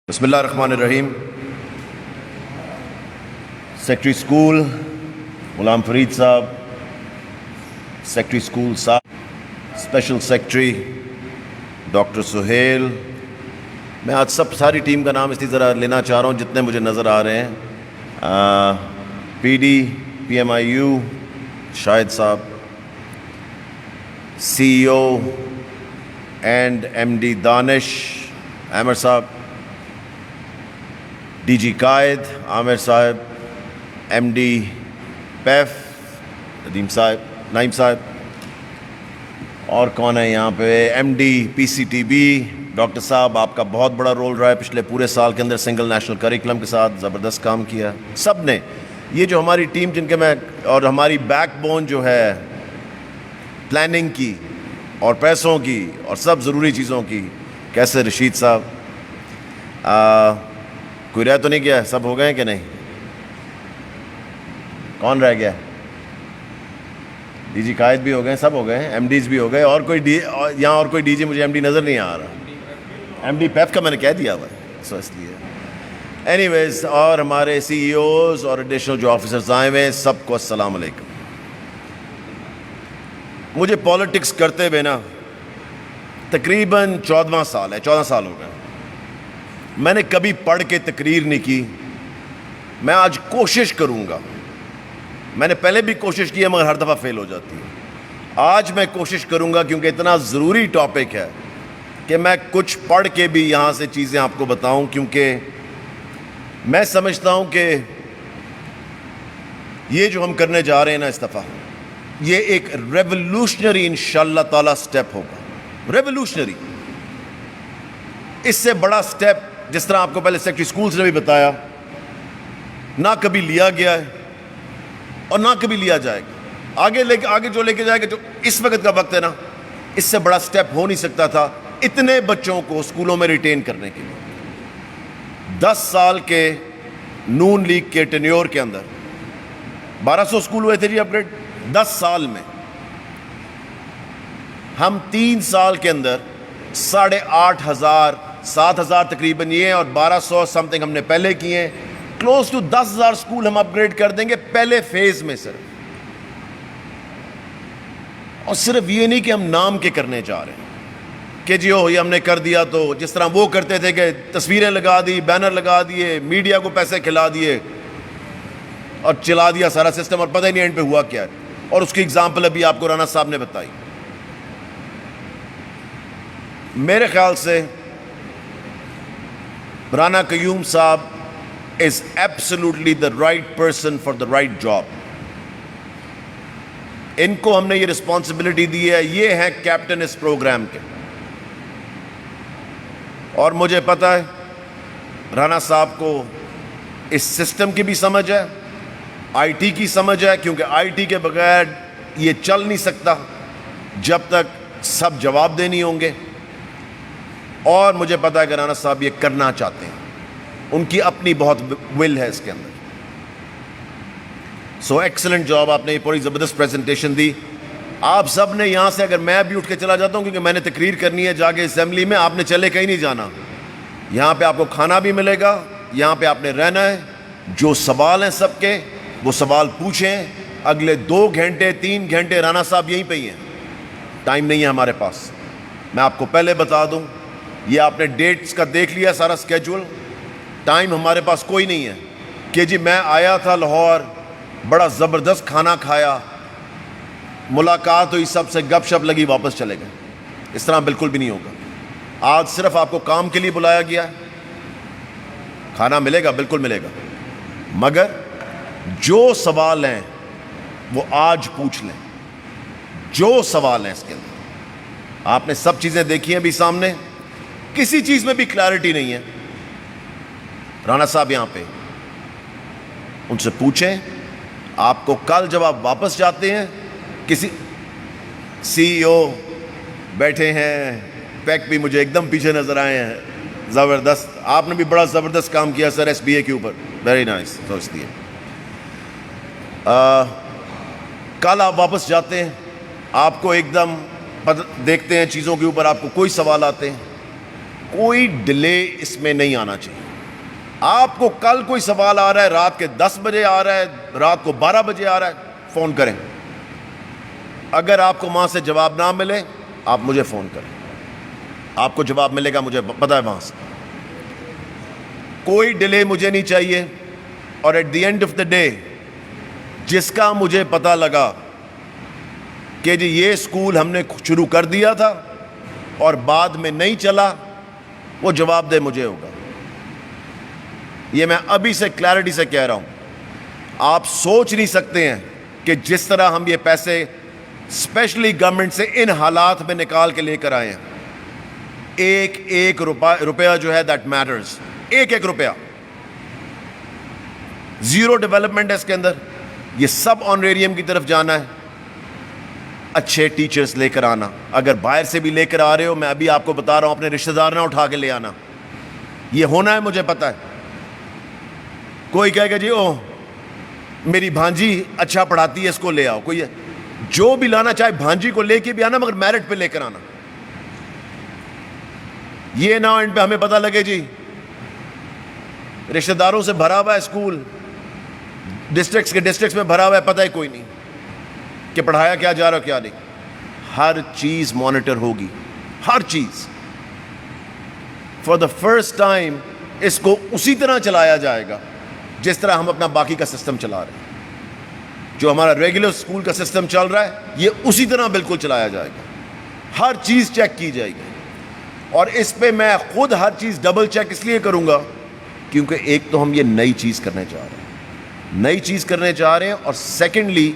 بسم اللہ الرحمن الرحیم. سیکٹری اسکول غلام فرید صاحب، سیکٹری اسکول صاحب، اسپیشل سیکٹری ڈاکٹر سہیل. میں آج ساری ٹیم کا نام اس لیے ذرا لینا چاہ رہا ہوں جتنے مجھے نظر آ رہے ہیں. P D P M I U Shahid صاحب، C E O and M D Danish Aamir صاحب، ڈی جی قائد عامر صاحب، ایم ڈی پیف ندیم صاحب نعیم صاحب، اور کون ہے یہاں پہ، M D P C T B doctor صاحب. آپ کا بہت بڑا رول رہا ہے پچھلے پورے سال کے اندر، سنگل نیشنل کریکولم کے ساتھ زبردست کام کیا سب نے. یہ جو ہماری ٹیم جن کے میں اور ہماری بیک بون جو ہے پلاننگ کی اور پیسوں کی اور سب ضروری چیزوں کی، کیسے رشید صاحب، کوئی رہ تو نہیں گیا؟ سب ہو گئے ہیں کہ نہیں؟ کون رہ گیا؟ ڈی جی قائد بھی ہو گئے، سب ہو گئے ہیں، ایم ڈیز بھی ہو گئے. اور کوئی یہاں اور کوئی ڈی جی مجھے ایم ڈی نظر نہیں آ رہا. ایم ڈی پیف کا میں نے کہہ دیا ہوا ہے سو اس لیے. اینی ویز، اور ہمارے سی ای اوز اور ایڈیشنل جو آفیسرز آئے ہوئے ہیں سب کو السلام علیکم. مجھے پالیٹکس کرتے ہوئے نا تقریباً 14واں سال ہے، 14 سال ہو گئے. میں نے کبھی پڑھ کے تقریر نہیں کی. میں آج کوشش کروں گا، میں نے پہلے بھی کوشش کی ہے مگر ہر دفعہ فیل ہو جاتی ہے. آج میں کوشش کروں گا کیونکہ اتنا ضروری ٹاپک ہے کہ میں کچھ پڑھ کے بھی یہاں سے چیزیں آپ کو بتاؤں، کیونکہ میں سمجھتا ہوں کہ یہ جو ہم کرنے جا رہے ہیں نا اس دفعہ، یہ ایک ریولوشنری انشاءاللہ تعالی سٹیپ ہوگا. ریولوشنری، اس سے بڑا سٹیپ جس طرح آپ کو پہلے سیکٹری اسکولز نے بھی بتایا، نہ کبھی لیا گیا ہے اور نہ کبھی لیا جائے گا. آگے جو لے کے جائے گا، جو اس وقت کا وقت ہے نا، اس سے بڑا سٹیپ ہو نہیں سکتا تھا اتنے بچوں کو اسکولوں میں ریٹین کرنے کے لیے. 10 سال کے نون لیگ کے ٹینیور کے اندر 1200 اسکول ہوئے تھے جی اپ گریڈ. 10 سال میں ہم 3 سال کے اندر 8,500 7,000 تقریباً یہ ہیں، اور 1200 سم تھنگ ہم نے پہلے کیے ہیں. کلوز ٹو 10,000 اسکول ہم اپ گریڈ کر دیں گے پہلے فیز میں صرف. اور صرف یہ نہیں کہ ہم نام کے کرنے جا رہے ہیں کہ جی یہ ہم نے کر دیا، تو جس طرح وہ کرتے تھے کہ تصویریں لگا دی، بینر لگا دیے، میڈیا کو پیسے کھلا دیے اور چلا دیا سارا سسٹم، اور پتہ ہی نہیں اینڈ پہ ہوا کیا ہے. اور اس کی اگزامپل ابھی آپ کو رانا صاحب نے بتائی. میرے خیال سے رانا قیوم صاحب is absolutely the right person for the right job. ان کو ہم نے یہ رسپانسبلٹی دی ہے، یہ ہیں کیپٹن اس پروگرام کے. اور مجھے پتہ ہے رانا صاحب کو اس سسٹم کی بھی سمجھ ہے، آئی ٹی کی سمجھ ہے، کیونکہ آئی ٹی کے بغیر یہ چل نہیں سکتا جب تک سب جواب دے نہیں ہوں گے. اور مجھے پتہ ہے کہ رانا صاحب یہ کرنا چاہتے ہیں، ان کی اپنی بہت ول ہے اس کے اندر. سو ایکسلنٹ جاب، آپ نے یہ پوری زبردست پریزنٹیشن دی. آپ سب نے یہاں سے، اگر میں بھی اٹھ کے چلا جاتا ہوں کیونکہ میں نے تقریر کرنی ہے جا کے اسمبلی میں، آپ نے چلے کہیں نہیں جانا. یہاں پہ آپ کو کھانا بھی ملے گا، یہاں پہ آپ نے رہنا ہے. جو سوال ہیں سب کے وہ سوال پوچھیں. اگلے 2 گھنٹے 3 گھنٹے رانا صاحب یہیں پہ ہی ہیں، ٹائم نہیں ہے ہمارے پاس. میں آپ کو پہلے بتا دوں، یہ آپ نے ڈیٹس کا دیکھ لیا سارا اسکیجول. ٹائم ہمارے پاس کوئی نہیں ہے کہ جی میں آیا تھا لاہور، بڑا زبردست کھانا کھایا، ملاقات ہوئی، سب سے گپ شپ لگی، واپس چلے گئے. اس طرح بالکل بھی نہیں ہوگا. آج صرف آپ کو کام کے لیے بلایا گیا ہے. کھانا ملے گا، بالکل ملے گا، مگر جو سوال ہیں وہ آج پوچھ لیں. جو سوال ہیں اس کے اندر آپ نے سب چیزیں دیکھی ہیں بھی سامنے، کسی چیز میں بھی کلیئرٹی نہیں ہے. رانا صاحب یہاں پہ ان سے پوچھیں. آپ کو کل جب آپ واپس جاتے ہیں، کسی سی ای او بیٹھے ہیں، پیک بھی مجھے ایک دم پیچھے نظر آئے ہیں، زبردست. آپ نے بھی بڑا زبردست کام کیا سر ایس بی اے کے اوپر، ویری نائس. تو اس لیے کل آپ واپس جاتے ہیں، آپ کو ایک دم دیکھتے ہیں چیزوں کے اوپر، آپ کو کوئی سوال آتے ہیں کوئی ڈیلے اس میں نہیں آنا چاہیے. آپ کو کل کوئی سوال آ رہا ہے، رات کے 10 بجے آ رہا ہے، رات کو 12 بجے آ رہا ہے، فون کریں. اگر آپ کو وہاں سے جواب نہ ملے آپ مجھے فون کریں، آپ کو جواب ملے گا، مجھے پتا ہے وہاں سے. کوئی ڈیلے مجھے نہیں چاہیے. اور at the end of the day جس کا مجھے پتا لگا کہ جی یہ اسکول ہم نے شروع کر دیا تھا اور بعد میں نہیں چلا، وہ جواب دہ مجھے ہوگا. یہ میں ابھی سے کلیئرٹی سے کہہ رہا ہوں. آپ سوچ نہیں سکتے ہیں کہ جس طرح ہم یہ پیسے اسپیشلی گورنمنٹ سے ان حالات میں نکال کے لے کر آئے ہیں. ایک ایک روپیہ جو ہے دیٹ میٹرز. ایک ایک روپیہ. زیرو ڈیولپمنٹ ہے اس کے اندر. یہ سب آنریریم کی طرف جانا ہے. اچھے ٹیچرز لے کر آنا. اگر باہر سے بھی لے کر آ رہے ہو، میں ابھی آپ کو بتا رہا ہوں، اپنے رشتہ دار نہ اٹھا کے لے آنا. یہ ہونا ہے، مجھے پتا ہے. کوئی کہے گا جی او میری بھانجی اچھا پڑھاتی ہے، اس کو لے آؤ. کوئی جو بھی لانا چاہے بھانجی کو لے کے بھی آنا، مگر میرٹ پہ لے کر آنا. یہ نہ اینڈ پہ ہمیں پتہ لگے جی رشتہ داروں سے بھرا ہوا ہے اسکول، ڈسٹرکٹس میں بھرا ہوا ہے، پتہ ہی کوئی نہیں کہ پڑھایا کیا جا رہا کیا نہیں. ہر چیز مانیٹر ہوگی، ہر چیز. فار دا فرسٹ ٹائم اس کو اسی طرح چلایا جائے گا جس طرح ہم اپنا باقی کا سسٹم چلا رہے ہیں. جو ہمارا ریگولر اسکول کا سسٹم چل رہا ہے یہ اسی طرح بالکل چلایا جائے گا. ہر چیز چیک کی جائے گی. اور اس پہ میں خود ہر چیز ڈبل چیک اس لیے کروں گا کیونکہ ایک تو ہم یہ نئی چیز کرنے جا رہے ہیں، اور سیکنڈلی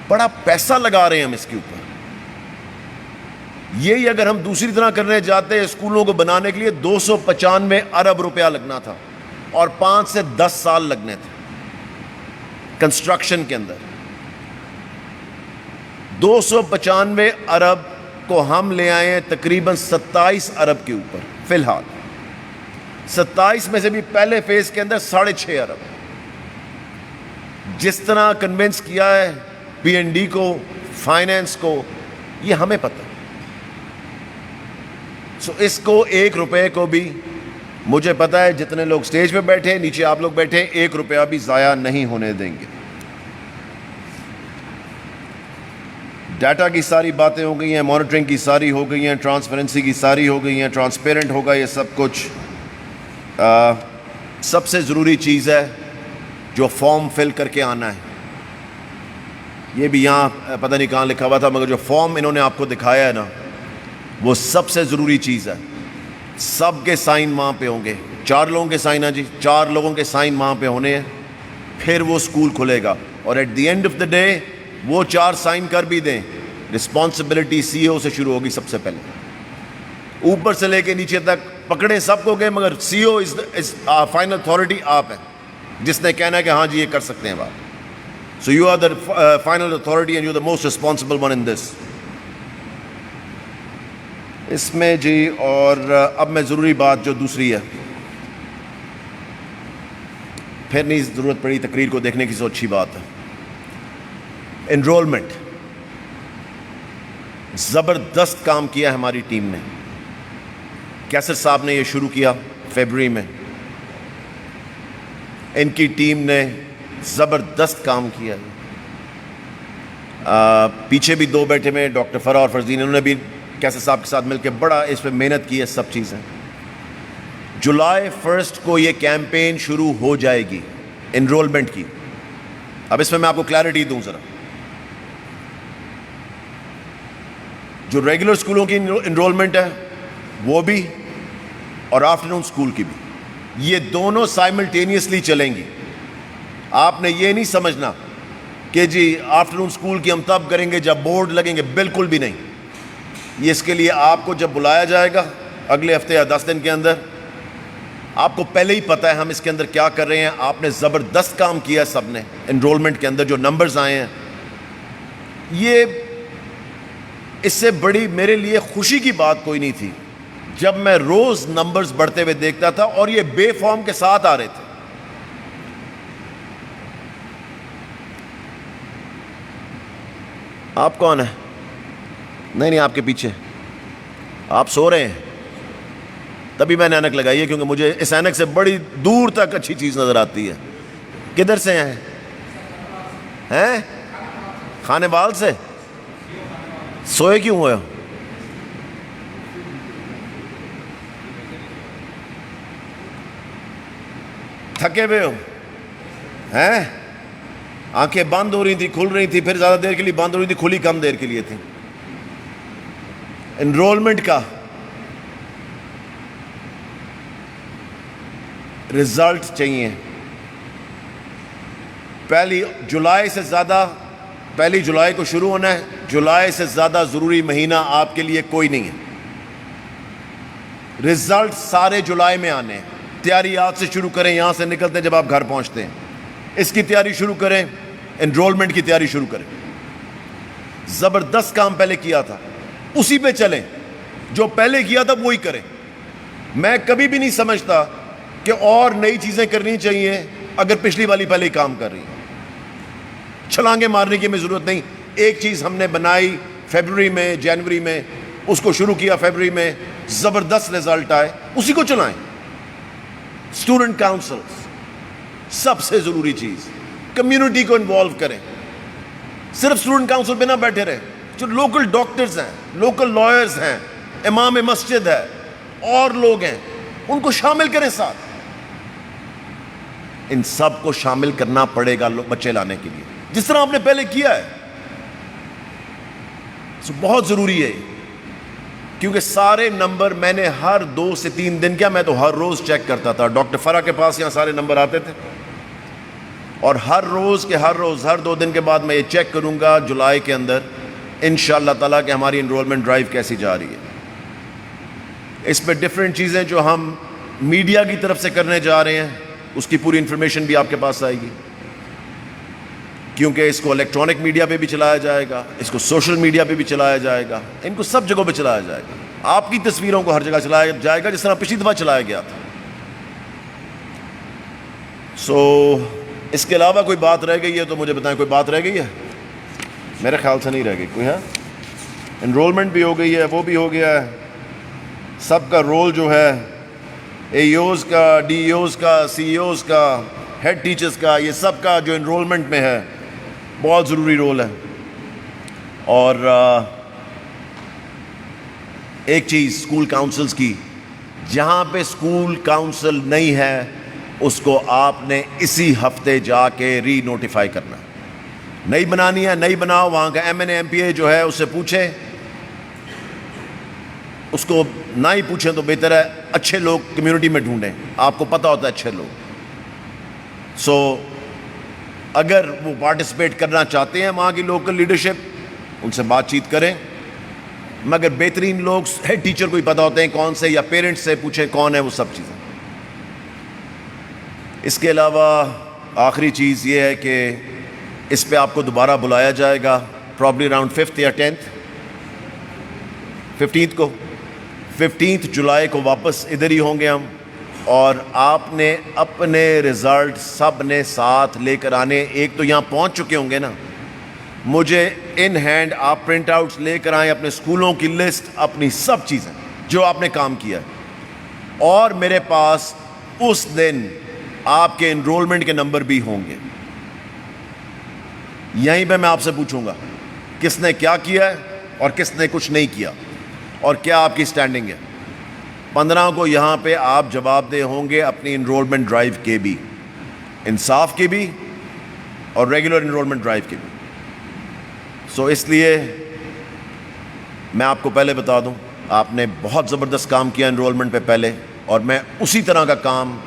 بڑا پیسہ لگا رہے ہیں ہم اس کے اوپر. یہی اگر ہم دوسری طرح کرنے جاتے اسکولوں کو بنانے کے لیے 295 ارب روپیہ لگنا تھا اور 5 سے 10 سال لگنے تھے کنسٹرکشن کے اندر. 295 ارب کو ہم لے آئے ہیں تقریباً 27 ارب کے اوپر. فی الحال 27 میں سے بھی پہلے فیز کے اندر 6.5 ارب. جس طرح کنونس کیا ہے پی این ڈی کو، فائنینس کو، یہ ہمیں پتہ. سو اس کو 1 روپے کو بھی مجھے پتا ہے جتنے لوگ سٹیج پہ بیٹھے، نیچے آپ لوگ بیٹھے، 1 روپیہ بھی ضائع نہیں ہونے دیں گے. ڈیٹا کی ساری باتیں ہو گئی ہیں، مانیٹرنگ کی ساری ہو گئی ہیں، ٹرانسپیرنسی کی ساری ہو گئی ہیں، ٹرانسپیرنٹ ہوگا یہ سب کچھ. سب سے ضروری چیز ہے جو فارم فل کر کے آنا ہے. یہ بھی یہاں پتہ نہیں کہاں لکھا ہوا تھا، مگر جو فارم انہوں نے آپ کو دکھایا ہے نا، وہ سب سے ضروری چیز ہے. سب کے سائن وہاں پہ ہوں گے. 4 لوگوں کے سائن ہیں جی، 4 لوگوں کے سائن وہاں پہ ہونے ہیں. پھر وہ اسکول کھلے گا. اور at the end of the day وہ 4 سائن کر بھی دیں، رسپانسبلٹی سی او سے شروع ہوگی سب سے پہلے. اوپر سے لے کے نیچے تک پکڑیں سب کو گئے، مگر سی او از فائنل اتھارٹی آپ ہے جس نے کہنا ہے کہ ہاں جی یہ کر سکتے ہیں بات. So you are the final authority and you are the most responsible one in this. اس میں جی اور اب میں ضروری بات جو دوسری ہے، پھر نہیں ضرورت پڑی تقریر کو دیکھنے کی، سو اچھی بات ہے. انرولمنٹ زبردست کام کیا ہے ہماری ٹیم نے. کیسر صاحب نے یہ شروع کیا فیبروری میں. ان کی ٹیم نے زبردست کام کیا ہے. پیچھے بھی 2 بیٹھے میں ڈاکٹر فرا اور فرزین، انہوں نے بھی کیسر صاحب کے ساتھ مل کے بڑا اس پہ محنت کی ہے. سب چیزیں جولائی 1 کو یہ کیمپین شروع ہو جائے گی انرولمنٹ کی. اب اس میں میں آپ کو کلیئرٹی دوں ذرا. جو ریگولر اسکولوں کی انرولمنٹ ہے وہ بھی، اور آفٹرنون اسکول کی بھی، یہ دونوں سائملٹینیسلی چلیں گی. آپ نے یہ نہیں سمجھنا کہ جی آفٹرنون اسکول کی ہم تب کریں گے جب بورڈ لگیں گے، بالکل بھی نہیں. یہ اس کے لیے آپ کو جب بلایا جائے گا اگلے ہفتے یا 10 دن کے اندر، آپ کو پہلے ہی پتہ ہے ہم اس کے اندر کیا کر رہے ہیں. آپ نے زبردست کام کیا سب نے انرولمنٹ کے اندر. جو نمبرز آئے ہیں، یہ اس سے بڑی میرے لیے خوشی کی بات کوئی نہیں تھی جب میں روز نمبرز بڑھتے ہوئے دیکھتا تھا اور یہ بے فارم کے ساتھ آ رہے تھے. آپ کون ہیں؟ نہیں آپ کے پیچھے، آپ سو رہے ہیں. تبھی میں نے اینک لگائی ہے، کیونکہ مجھے اس اینک سے بڑی دور تک اچھی چیز نظر آتی ہے. کدھر سے ہیں؟ خانے بال سے؟ سوئے کیوں ہوئے ہو؟ تھکے ہوئے ہو ہیں؟ آنکھیں بند ہو رہی تھی، کھل رہی تھی، پھر زیادہ دیر کے لیے بند ہو رہی تھی، کھلی کم دیر کے لیے تھی. انرولمنٹ کا رزلٹ چاہیے. پہلی جولائی کو شروع ہونا ہے. جولائی سے زیادہ ضروری مہینہ آپ کے لیے کوئی نہیں ہے. رزلٹ سارے جولائی میں آنے ہیں. تیاری آج سے شروع کریں، یہاں سے نکلتے ہیں جب آپ گھر پہنچتے ہیں. اس کی تیاری شروع کریں، انرولمنٹ کی تیاری شروع کریں. زبردست کام پہلے کیا تھا، اسی پہ چلیں. جو پہلے کیا تھا وہی کریں. میں کبھی بھی نہیں سمجھتا کہ اور نئی چیزیں کرنی چاہیے اگر پچھلی والی پہلے ہی کام کر رہی ہیں. چھلانگیں مارنے کی ہمیں ضرورت نہیں. ایک چیز ہم نے بنائی فیبروری میں، جنوری میں، اس کو شروع کیا فیبروری میں، زبردست رزلٹ آئے، اسی کو چلائیں. اسٹوڈنٹ کاؤنسل سب سے ضروری چیز، کمیونٹی کو انوالو کریں. صرف اسٹوڈنٹ کاؤنسل پہ نہ بیٹھے رہیں. جو لوکل ڈاکٹرز ہیں، لوکل لائرز ہیں، امام مسجد ہے، اور لوگ ہیں، ان کو شامل کریں ساتھ. ان سب کو شامل کرنا پڑے گا بچے لانے کے لیے، جس طرح آپ نے پہلے کیا ہے. بہت ضروری ہے، کیونکہ سارے نمبر میں نے ہر 2 سے 3 دن کیا، میں تو ہر روز چیک کرتا تھا. ڈاکٹر فرا کے پاس یہاں سارے نمبر آتے تھے، اور ہر روز ہر 2 دن کے بعد میں یہ چیک کروں گا جولائی کے اندر انشاءاللہ تعالیٰ کہ ہماری انرولمنٹ ڈرائیو کیسی جا رہی ہے. اس پہ ڈفرینٹ چیزیں جو ہم میڈیا کی طرف سے کرنے جا رہے ہیں، اس کی پوری انفارمیشن بھی آپ کے پاس آئے گی، کیونکہ اس کو الیکٹرانک میڈیا پہ بھی چلایا جائے گا، اس کو سوشل میڈیا پہ بھی چلایا جائے گا، ان کو سب جگہوں پہ چلایا جائے گا. آپ کی تصویروں کو ہر جگہ چلایا جائے گا، جس طرح پچھلی دفعہ چلایا گیا تھا. اس کے علاوہ کوئی بات رہ گئی ہے تو مجھے بتائیں. کوئی بات رہ گئی ہے؟ میرے خیال سے نہیں رہ گئی کوئی. ہے انرولمنٹ بھی ہو گئی ہے، وہ بھی ہو گیا ہے. سب کا رول جو ہے، اے ای اوز کا، ڈی ای اوز کا، سی ای اوز کا، ہیڈ ٹیچرز کا، یہ سب کا جو انرولمنٹ میں ہے بہت ضروری رول ہے. اور ایک چیز اسکول کاؤنسلز کی، جہاں پہ اسکول کاؤنسل نہیں ہے اس کو آپ نے اسی ہفتے جا کے ری نوٹیفائی کرنا. نئی بنانی ہے، نئی بناؤ. وہاں کا M N A M P A جو ہے اس سے پوچھیں. اس کو نہ ہی پوچھیں تو بہتر ہے. اچھے لوگ کمیونٹی میں ڈھونڈیں، آپ کو پتہ ہوتا ہے اچھے لوگ. اگر وہ پارٹیسپیٹ کرنا چاہتے ہیں وہاں کی لوکل لیڈرشپ، ان سے بات چیت کریں. مگر بہترین لوگ ہیڈ ٹیچر کو ہی پتہ ہوتے ہیں کون سے، یا پیرنٹس سے پوچھیں کون ہے وہ سب چیزیں. اس کے علاوہ آخری چیز یہ ہے کہ اس پہ آپ کو دوبارہ بلایا جائے گا پرابلی اراؤنڈ 5th یا 15th کو. 15 جولائی کو واپس ادھر ہی ہوں گے ہم. اور آپ نے اپنے رزلٹ سب نے ساتھ لے کر آنے. ایک تو یہاں پہنچ چکے ہوں گے نا، مجھے ان ہینڈ آپ پرنٹ آؤٹس لے کر آئیں، اپنے اسکولوں کی لسٹ، اپنی سب چیزیں جو آپ نے کام کیا ہے. اور میرے پاس اس دن آپ کے انرولمنٹ کے نمبر بھی ہوں گے. یہیں پہ میں آپ سے پوچھوں گا کس نے کیا کیا ہے اور کس نے کچھ نہیں کیا، اور کیا آپ کی سٹینڈنگ ہے. 15 کو یہاں پہ آپ جواب دہ ہوں گے اپنی انرولمنٹ ڈرائیو کے بھی، انصاف کے بھی اور ریگولر انرولمنٹ ڈرائیو کے بھی. اس لیے میں آپ کو پہلے بتا دوں، آپ نے بہت زبردست کام کیا انرولمنٹ پہ پہلے، اور میں اسی طرح کا کام،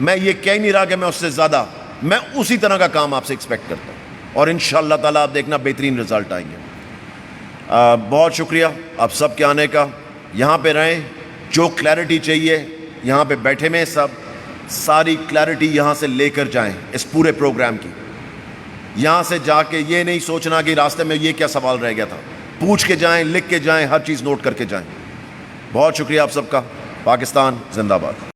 میں یہ کہہ نہیں رہا کہ میں اس سے زیادہ، میں اسی طرح کا کام آپ سے ایکسپیکٹ کرتا ہوں. اور انشاءاللہ تعالیٰ آپ دیکھنا بہترین رزلٹ آئیں گے. بہت شکریہ آپ سب کے آنے کا. یہاں پہ رہیں، جو کلیئرٹی چاہیے یہاں پہ بیٹھے میں سب، ساری کلیئرٹی یہاں سے لے کر جائیں اس پورے پروگرام کی. یہاں سے جا کے یہ نہیں سوچنا کہ راستے میں یہ کیا سوال رہ گیا تھا. پوچھ کے جائیں، لکھ کے جائیں، ہر چیز نوٹ کر کے جائیں. بہت شکریہ آپ سب کا. پاکستان زندہ باد.